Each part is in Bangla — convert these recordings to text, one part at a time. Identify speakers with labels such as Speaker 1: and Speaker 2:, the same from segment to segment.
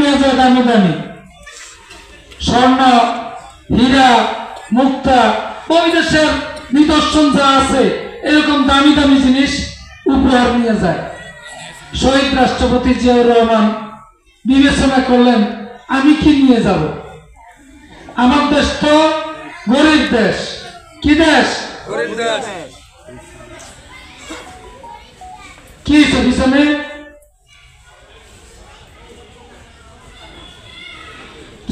Speaker 1: নিয়ে যায় দামি দামি স্বর্ণ হীরা মুক্তা ওই দেশের নিদর্শন যা আছে এরকম দামি দামি জিনিস উপহার নিয়ে যায়। শহীদ রাষ্ট্রপতি জিয়াউর রহমান বিবেচনা করলেন আমি কি নিয়ে যাব, আমার দেশ তো গরিব দেশ। কি দেশ? কি পিছনে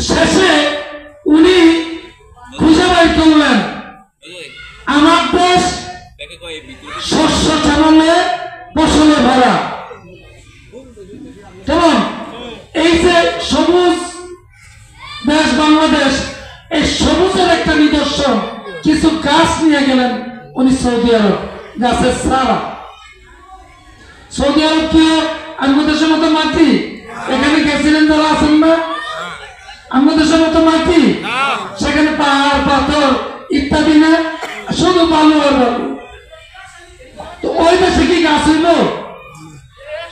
Speaker 1: শেষে উনি খুঁজে বের করলেন আমার দেশ শস্য চালালে ফসলে ভরা। কেমন এই যে সবুজ দেশ বাংলাদেশ, এই সবুজের একটা নিদর্শন কিছু গাছ নিয়ে গেলেন উনি সৌদি আরব, গাছের সারা। সৌদি আরব কি আমাদের দেশের মতো মাটি? এখানে গেছিলেন যারা আছেন না, আমাদের দেশের মতো মাটি? সেখানে পাহাড় পাথর ইত্যাদি না, শুধু বালু আর বালু। তো ওই দেশে কি গাছ হইল?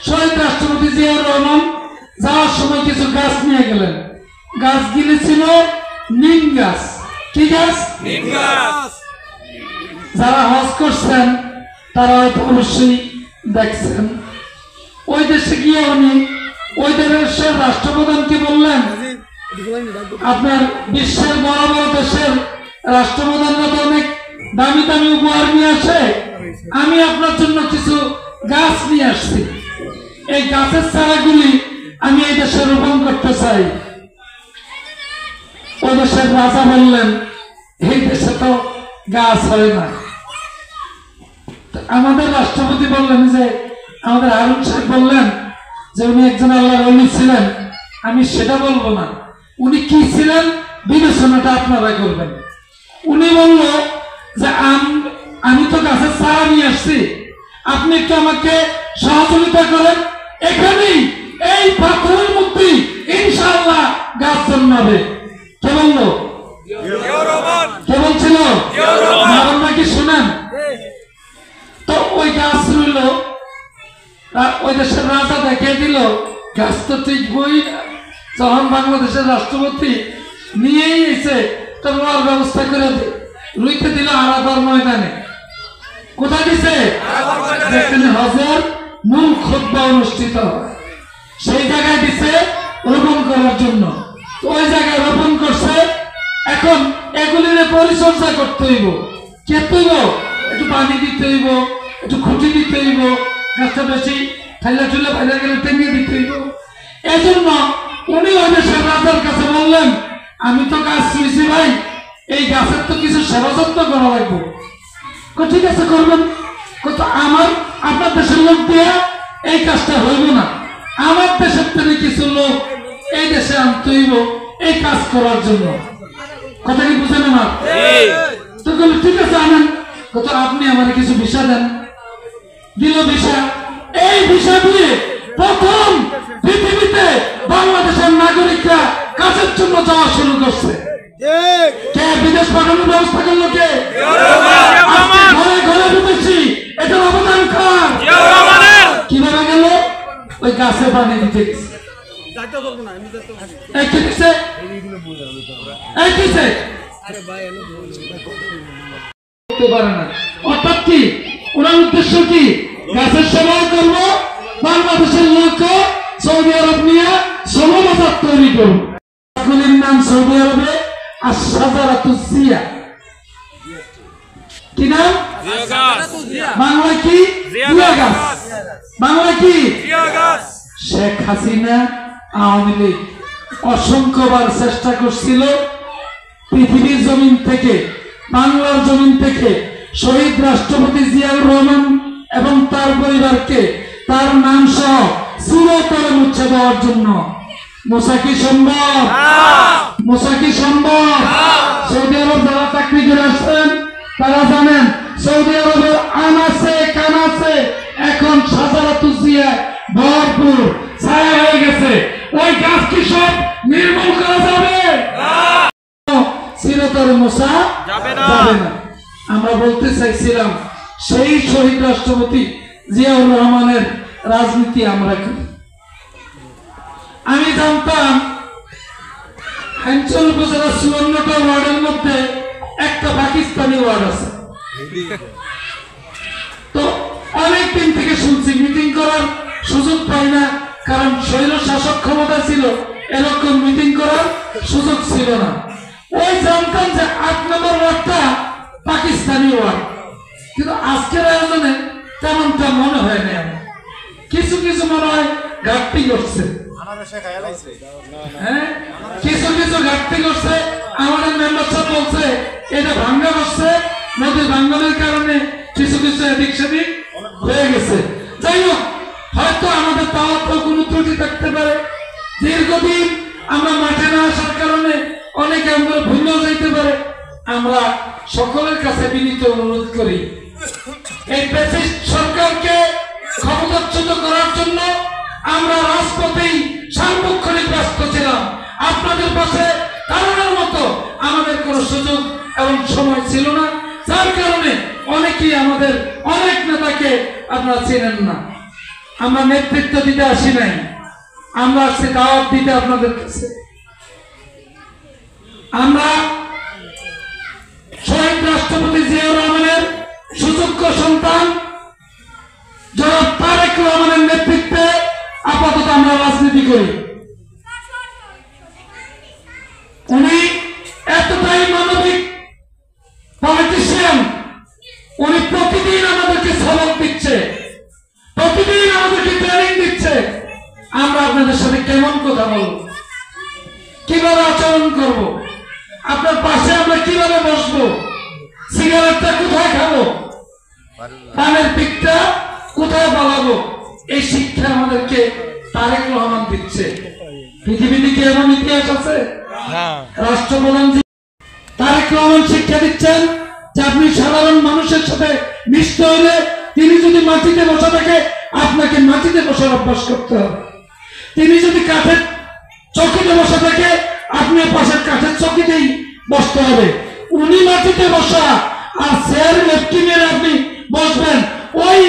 Speaker 1: শহীদ রাষ্ট্রপতি জিয়াউর রহমান যাওয়ার সময় কিছু গাছ নিয়ে গেলেন। গাছগুলি ছিল নিম গাছ। কি গাছ? নিম গাছ। যারা হজ করছেন তারা হয়তো অবশ্যই দেখছেন। ওই দেশে গিয়ে উনি ওই দেশের রাষ্ট্রপ্রধানকে বললেন আপনার বিশ্বের বড় বড় দেশের রাষ্ট্রপ্রধানরা তো অনেক দামি দামি উপহার নিয়ে আসে, আমি আপনার জন্য কিছু গাছ নিয়ে আসছি, এই গাছের চারাগুলি আমি এই দেশে রোপণ করতে চাই। ওই দেশের রাজা বললেন এই দেশে তো গাছ হয় না। আমাদের রাষ্ট্রপতি বললেন যে আমাদের হারুন সাহেব বললেন যে উনি একজন আল্লাহর ওলি ছিলেন, আমি সেটা বলবো না, উনি কি ছিলেন বিবেচনাটা আপনারা করবেন। উনি বলল যে আমি তো গাছের চারা নিয়ে আসছি, আপনি একটু আমাকে সহযোগিতা করেন, এখানেই এই পাথরের মধ্যে ইনশাআল্লাহ গাছ জন্মাবে। কে বললো? কে বলছিল? নাকি শোনেন তো ওই গাছ রইল, ওই দেশের রাজা দেখিয়ে দিল গাছ তো ঠিক বই না। যখন বাংলাদেশের রাষ্ট্রপতি নিয়েই এসে তোমার ব্যবস্থা করে রুইতে দিল আরাফার ময়দানে। কোথায় দিছে? যেখানে হজের মূল খুতবা অনুষ্ঠিত হয় সেই জায়গায় দিছে রোপণ করার জন্য। ওই জায়গায় রোপণ করছে। এখন এগুলির পরিচর্যা করতে হইব, খেতে হইব, একটু পানি দিতে হইব, একটু খুঁটি দিতে হইব, গাছটা বেশি ঠাইলা ঠুলে বাইরে গেলে টেনে দিতে হইব। এই জন্য উনি ওই দেশের রাজার কাছে বললেন আমি তো গাছ শুয়েছি ভাই, এই গাছের তো কিছু সেবা যত্ন করা লাগবে। ঠিক আছে করবেন। কত আমার আপনার দেশের লোক দিয়ে এই কাজটা হইব না, আমার দেশের থেকে কিছু লোক এই দেশে আনতে হইব এই কাজ করার জন্য। কথা কি বুঝেন আমার? তো ঠিক আছে আনেন। কত আপনি আমার কিছু ভিসা দেন। দিল ভিসা। এই ভিসা দিয়ে প্রথম পৃথিবীতে বাংলাদেশের নাগরিকরা কাজের জন্য যাওয়া শুরু করছে। কে বিদেশ পাঠানোর ব্যবস্থা করলো? কে? ঘরে ঘরে বিদেশি। এটার অবদান কার? কিভাবে গেল? ওই গাছে পানি দিতে গেছে। অর্থাৎ কি ওনার উদ্দেশ্য কি? গাছের সেবা করবো, বাংলাদেশের লোক সৌদি আরব নিয়ে সমবাজার তৈরি করবো। নাম সৌদি আরবে আশ-শাজারাতুজ-জিয়া। কি নাম? বাংলা কি? জিয়া গাছ। বাংলা কি? শেখ হাসিনা আওয়ামী লীগ অসংখ্যবার চেষ্টা করছিল পৃথিবীর জমিন থেকে, বাংলার জমিন থেকে শহীদ রাষ্ট্রপতি জিয়াউর রহমান এবং তার পরিবারকে তার নাম সহ চিরতরে মুছে দেওয়ার জন্য। মুছা কি সম্ভব? মুছা কি সম্ভব? সৌদি আরব যারা চাকরি করে আসছেন তারা জানেন সৌদি আরবের আনাচে কানাচে এখন শাজারাতুজ-জিয়া ভরপুর ছায়া হয়ে গেছে। ওই গাছ কি সব নির্মূল করা যাবে? চিরতরে মোছা যাবে না। আমরা বলতে চাইছিলাম সেই শহীদ রাষ্ট্রপতি জিয়াউর রহমানের রাজনীতি আমরা করি। আমি জানতাম খানচল উপজেলা 54টা ওয়ার্ডের মধ্যে একটা পাকিস্তানি ওয়ার্ড আছে। তো অনেকদিন থেকে শুনছি মিটিং করার সুযোগ পাই না, কারণ স্বৈর শাসক ক্ষমতা ছিল, এরকম মিটিং করার সুযোগ ছিল না। ওই জানতাম যে 8 নম্বর ওয়ার্ডটা পাকিস্তানি ওয়ার্ড, কিন্তু আজকের আয়োজনে তেমনটা মনে হয় না। কিছু কিছু মনে হয় ঘাটতি করছে, হ্যাঁ কিছু কিছু ঘাটতি করছে। আমাদের মেম্বার সাহেব বলছে এটা ভাঙ্গা করছে, নদী ভাঙ্গনের কারণে কিছু কিছু এদিক সেদিক হয়ে গেছে। যাই হোক, হয়তো আমাদের তাও কোনো ত্রুটি থাকতে পারে। দীর্ঘদিন আমরা মাঠে না আসার কারণে অনেকে আমরা ভুলেও যাইতে পারে। আমরা সকলের কাছে বিনীত অনুরোধ করি, এই ফ্যাসিস্ট সরকারকে ক্ষমতাচ্যুত করার জন্য আমরা রাজপথেই সার্বক্ষণিক ব্যস্ত ছিলাম। আপনাদের পাশে দাঁড়ানোর মতো আমাদের কোনো সুযোগ এবং সময় ছিল না, যার কারণে অনেকেই আমাদের অনেক নেতাকে আপনারা চেনেন না। আমরা নেতৃত্ব দিতে আসি নাই, আমরা আসছি দাওয়াত দিতে আপনাদের কাছে। আমরা শহীদ রাষ্ট্রপতি জিয়াউর রহমানের সুযোগ্য সন্তান জনাব তারেক রহমানের নেতৃত্বে আপাতত আমরা রাজনীতি করি। উনি এতটাই মানবিক পলিটিশিয়ান, উনি প্রতিদিন আমাদেরকে সবক দিচ্ছে, প্রতিদিন আমাদেরকে ট্রেনিং দিচ্ছে। আমরা আপনাদের সাথে কেমন কথা বলবো, কিভাবে আচরণ করব, আপনার পাশে আমরা কিভাবে বসবো, সিগারেটটা কোথায় খাবো, পানের পিকটা কোথায় বানাবো, এই শিক্ষা আমাদেরকে তারেক রহমান দিচ্ছে। পৃথিবীতে কি এমন ইতিহাস আছে? রাষ্ট্রপ্রধান তারেক রহমান শিক্ষা দিচ্ছেন যে আপনি সাধারণ মানুষের সাথে মিশতে হলে তিনি যদি মাটিতে বসা থাকে আপনাকে মাটিতে বসার অভ্যাস করতে হবে। তিনি যদি কাঠের চকিতে বসা থাকে আপনি পাশের কাঠের চকিতেই বসতে হবে। উনি মাটিতে বসা আর চেয়ার লেফটি মেরে আপনি বসবেন, ওই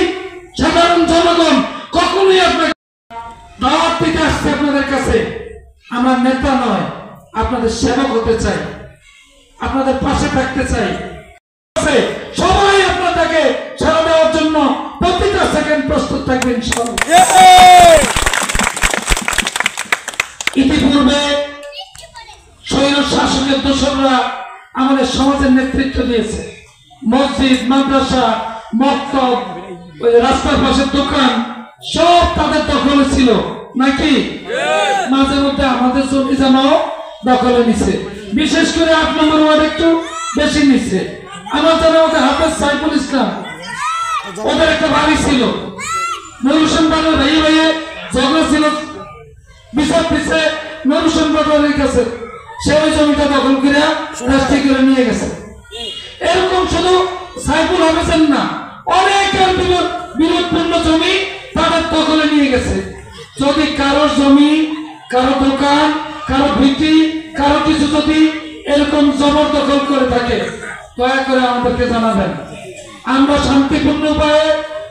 Speaker 1: সাধারণ জনগণ কখনোই আপনাকে দাওয়াত দিতে আসছে আপনাদের কাছে। আমার নেতা নয়, আপনাদের সেবক হতে চাই, আপনাদের পাশে থাকতে চাই। সবাই আপনাদেরকে সাড়া দেওয়ার জন্য প্রতিটা সেকেন্ড প্রস্তুত থাকবেন। ইতিপূর্বে স্বৈর শাসকের দোসররা আমাদের সমাজের নেতৃত্ব দিয়েছে। মসজিদ, মাদ্রাসা, মক্তব, রাস্তার পাশের দোকান সব তাদের দখলে ছিল নাকি? মাঝে মধ্যে আমাদের জমি জামাও দখলে নিছে, বিশেষ করে 8 নম্বর ওয়ার্ড একটু বেশি নিছে। আমার জানা মধ্যে হাফেজ সাইফুল ইসলাম, ওদের একটা বাড়ি ছিল নুরুসেন বাজার, ভাই ভাইয়ে ঝগড়া ছিল বিচার পিছে নুরুসেন বাজারের কাছে, সে ওই জমিটা দখল করে রাষ্ট্রী করে নিয়ে গেছে। এরকম শুধু সাইফুল হাফেজের না, অনেকের বিরোধপূর্ণ জমি তাদের দখলে নিয়ে গেছে। যদি কারো জমি, কারো দোকান, কারো ভিটি, কারো কিছু যদি এরকম জবরদখল করে থাকে দয়া করে আমাদেরকে জানাবেন। আমরা শান্তিপূর্ণ উপায়ে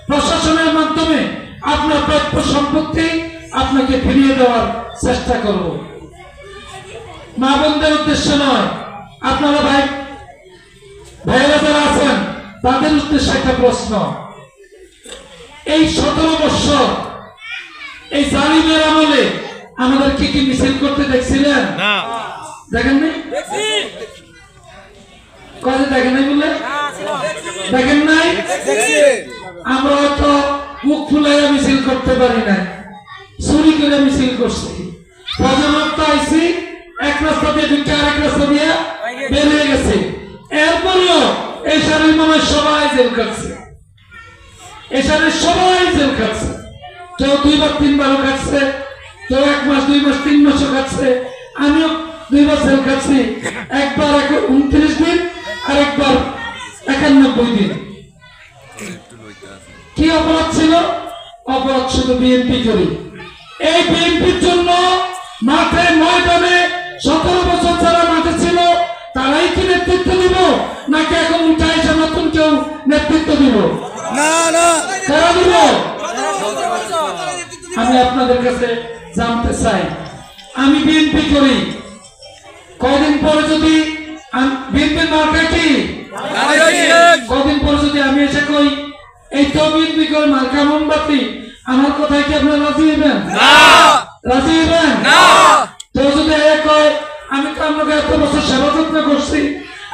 Speaker 1: প্রশাসনের মাধ্যমে আপনার প্রাপ্য সম্পত্তি আপনাকে ফিরিয়ে দেওয়ার চেষ্টা করব। মা বোনদের উদ্দেশ্যে নয়, আপনারা ভাইরা যারা আছেন তাদের উদ্দেশ্যে একটা প্রশ্ন। এই 17 বছর এই জালিমের আমলে আমাদের কি মিছিল করতে দেখছিলেন? দেখেননি? কাজে দেখেন নাই বলে দেখেন নাই? আমরা হয়তো মুখ ফুলাইয়া মিছিল করতে পারি নাই, চুরি করে মিছিল করছি। প্রজন্মটা আইসি এক রাস্তা দিয়ে ঢুকে আরেক রাস্তা দিয়ে বেরিয়ে গেছে। এরপরেও এই সারের মনে সবাই জেল কাটছে, এই সারের সবাই জেল কাটছে। কেউ 2 বার 3 বারও কাটছে, কেউ 1 মাস 2 মাস 3 মাসও কাটছে। আমিও 2 বার জেল কাটছি, একবার 29 দিন আর একবার 91 দিন। কি অপরাধ ছিল? অপরাধ শুধু বিএনপি করি। এই বিএনপির জন্য মাঠে ময়দানে 17 বছর যারা মাঠে ছিল তারাই কি নেতৃত্ব দিব, নাকি এখন উঠে এসে নতুন কেউ নেতৃত্ব দিব? না না, কারা দিব? আমি আপনাদের কাছে জানতে চাই, আমি বিএনপি করি, কদিন পরে যদি বিএনপির মার্কা কি কদিন পরে যদি আমি এসে কই এই তো বিএনপি করে মার্কা মোমবাতি, আমার কথায় কি আপনারা রাজি হবেন? রাজি হবেন? তো যদি কয় আমি তো আপনাকে এত বছর সেবা যত্ন করছি,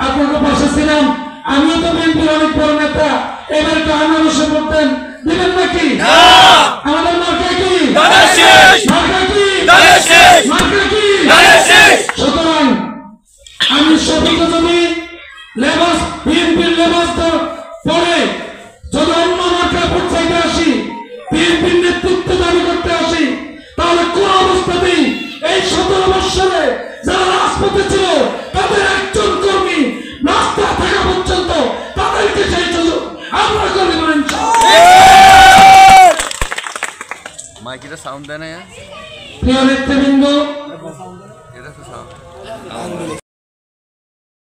Speaker 1: আপনাকে পাশে ছিলাম, আমিও তো বিএনপির অনেক বড় নেতা, এবার তো আনারসে পড়তেন, দিবেন নাকি? আমাদের মার্কা কি? মার্কা কি? মার্কা কি? সুতরাং আমি সবাইকে যদি লেবাস বিএনপির লেবাস পরে যদি অন্য মার্কায় পৌঁছাইতে আসি, বিএনপির নেতৃত্ব দাবি করতে আসি, তাহলে কোন অবস্থাতেই এই 17 বৎসরে যারা রাজপথে ছিল তাদের একজন কর্মী রাস্তা থাকা পর্যন্ত তাদেরকে সেই সুযোগ আমরা করে দেবেন।
Speaker 2: মাইকিটা সাউন্ড দেয় না?
Speaker 1: প্রিয় নেতৃবৃন্দ,
Speaker 2: এটা তো সাউন্ড